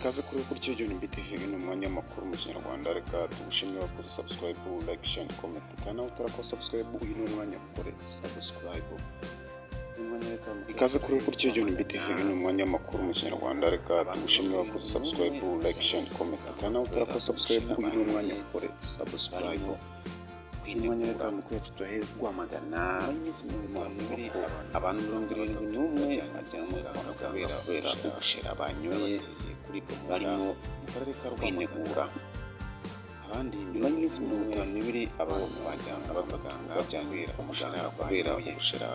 ikaze kuri kurya John BTV ni umwanya makuru mu Kinyarwanda. Reka tugushimire wakoze subscribe, like, share, comment kana utarakora subscribe. Uyu ni umwanya kore subscribe. Ikaze kuri kurya John BTV ni umwanya makuru mu Kinyarwanda. Reka tugushimire wakoze subscribe, like, share, comment kana utarakora subscribe. Uyu ni umwanya kore subscribe. Umwanya reka mukwetu tuhe guhamagana abantu 71 bajyanwe kwa kubera ubushera banyoye kuri barimo mu karere ka Rwamagana. Abandi nyuma y'iminsi 52 abantu bajyanwe bajyanwe umushahara kubera ubushera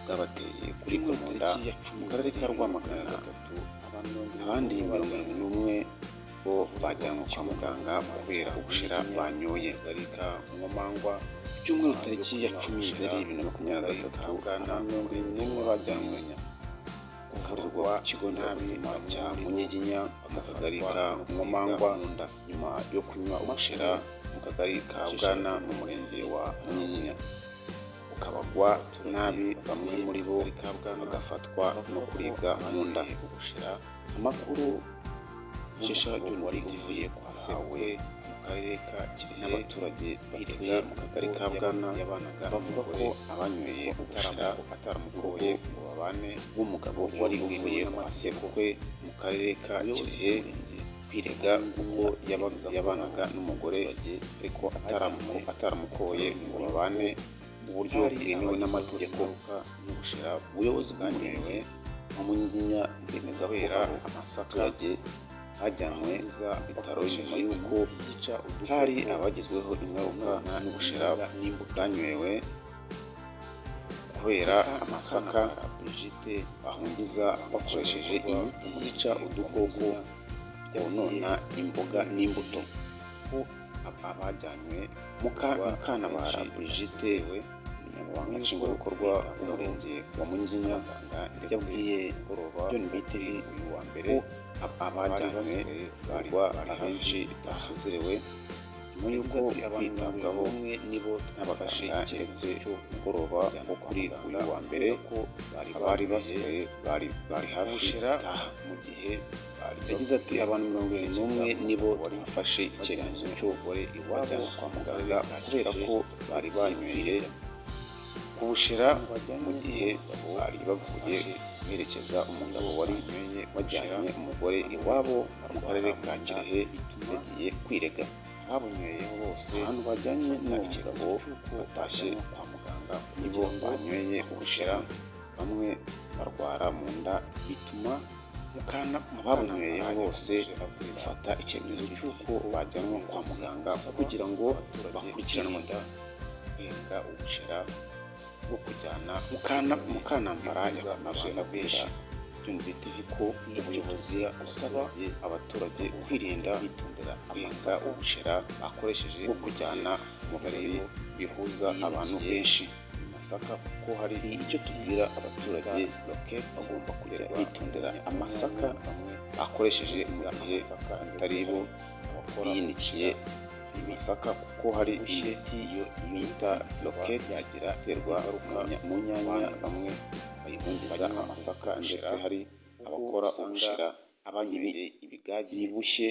bwabateye kuri Munda mu karere ka Rwamagana. Abandi 71 bo bajyanwe kwa muganga kubera ubushera banyoye. Garika Nkomangwa cyumweru tariki ya 10 Nzeri 2023 bwana 71 bajyanwe kuvurwa kigo nderabuzima cya Munyiginya mu kagari ka Nkomangwa nyuma yo kunywa ubushera mu kagari ka Bwana mu murenge wa Munyiginya. Ukabagwa nabi bamwe muri bo bagafatwa no kuribwa mu nda. Amakuru Shisha John BTV kwa sewe mu karere ka Kirehe n'abaturage batuye mu kagari ka Bwana bavuga ko abanyweye ubushera ataramugoye ngo babane b'umugabo wari uvuye kwa sekwe mu karere ka Kirehe kwirega kuko yabanaga n'umugore ariko ataramukoye ngo babane uburyo bwemewe n'amategeko n'ubushera. Ubuyobozi bwanyewe mu Munyiginya bwemeza kubera amasaka hajyanwe za bitaro nyuma y'uko hari abagizweho ingaruka n'ubushera bwanywewe kubera amasaka Brigitte bahungiza bakoresheje imiti yica udukoko byonona imboga n'imbuto. Abajyanywe Mukantabara Brigitte umunyamabanga nshingwabikorwa w'umurenge wa Munyiginya yabwiye John BTV uyu wa mbere abajyanywe bari abenshi basezerewe nyuma y'uko kwitabwaho n'abaganga ndetse umugoroba wo kuri uyu wa mbere abari basigaye bari hafi mu gihe yagize ati abantu 71 nibo bafashe icyemezo cyo bajyanwa kwa muganga kubera ko bari banyweye ubushera mu gihe bari bavuye berekeza umugabo wari wajyanye umugore iwabo mu karere ka Kirehe yagiye kwirega. Ababunyweye bose abantu bajyanye n'umugabo batashye kwa muganga nibo banyweye ubushera bamwe barwara mu nda bituma ababunyweye bose bafata icyemezo cy'uko bajyanwa kwa muganga kugira ngo bakurikiranwe kwiga ubushera bwo kujyana Mukantabara yakomeje abwira John BTV ko ubuyobozi busaba abaturage kwirinda kwiga ubushera bakoresheje bwo kujyana mu birori bihuza abantu benshi amasaka kuko hari icyo tubwira abaturage bagomba kujya bitondera amasaka bakoresheje mu gihe atari bo biyinikiye amasaka kuko hari imiti iyo bita rocket yagira terwa mu nyanya bamwe bayihungiza amasaka ndetse hari abakora ubushera abanyibye ibigagi bibushye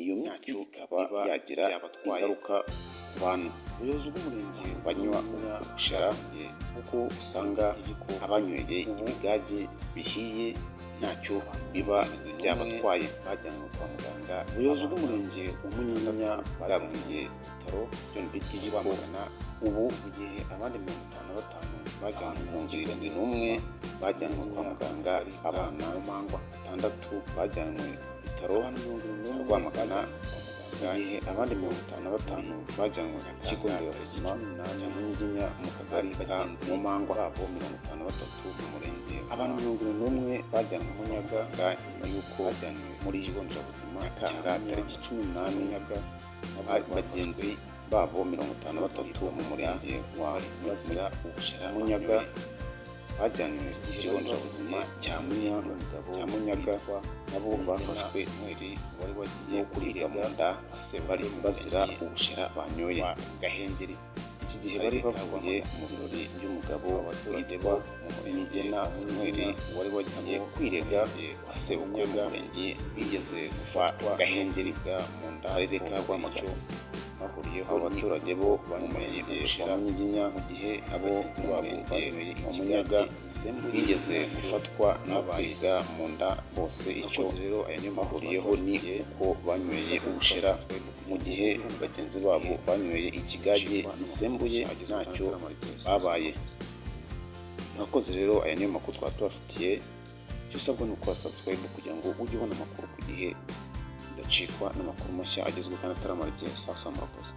iyo miti ikaba yagira ingaruka ku bantu. Ubuyobozi bw'umurenge banywa ubushera kuko usanga abanyweye ibigagi bihiye ntacyo biba byabatwaye bajyanwe kwa muganga. Ubuyobozi bw'umurenge wa Munyiginya bwabwiye ibitaro John BTV bamagana ubu mu gihe abandi 55 bajyanwe mu ngiri n'umwe bajyanwe kwa muganga. Abana Nkomangwa 6 bajyanwe ibitaro Rwamagana gihe abandi 55 bajyanwe ku kigo nderabuzima cya Munyiginya mu kagari ka Nkomangwa abo 53 mu murenge. Abantu 71 bajyanwe mu Nyaga nyuma y'uko bajyanwe muri kigo nderabuzima Kanga tariki 18 Nyaga. Bagenzi babo 53 mu murenge wa Muzira ubushera mu Nyaga bajyanwe mu kigo nderabuzima cya Munyaga nabo bafashwe wari wagiye kuribwa mu nda bari bazira ubushera banyoye. Gahengeri iki gihe bari bavuye mu birori by'umugabo witwa Nigena Samuel wari wagiye kwirega kwa sebukwe w'umurenge bigeze gufatwa gahengeri mu karere ka Rwamagana. Bahuriyeho abaturage bo bamurenge wa Munyiginya mu gihe abo babo bayoboye ikiyaga bigeze gufatwa n'abahiga mu nda bose. Icyo rero aya niyo bahuriyeho ni uko banyweye ubushera mu gihe bagenzi babo banyweye ikigage gisembuye ntacyo babaye. Murakoze rero, aya niyo makuru twaba tubafitiye. Icyo usabwa ni ukora subscribe kugira ngo ujye ubona amakuru ku gihe udacikwa n'amakuru mashya agezweho kandi ataramara igihe. Sasa murakoze.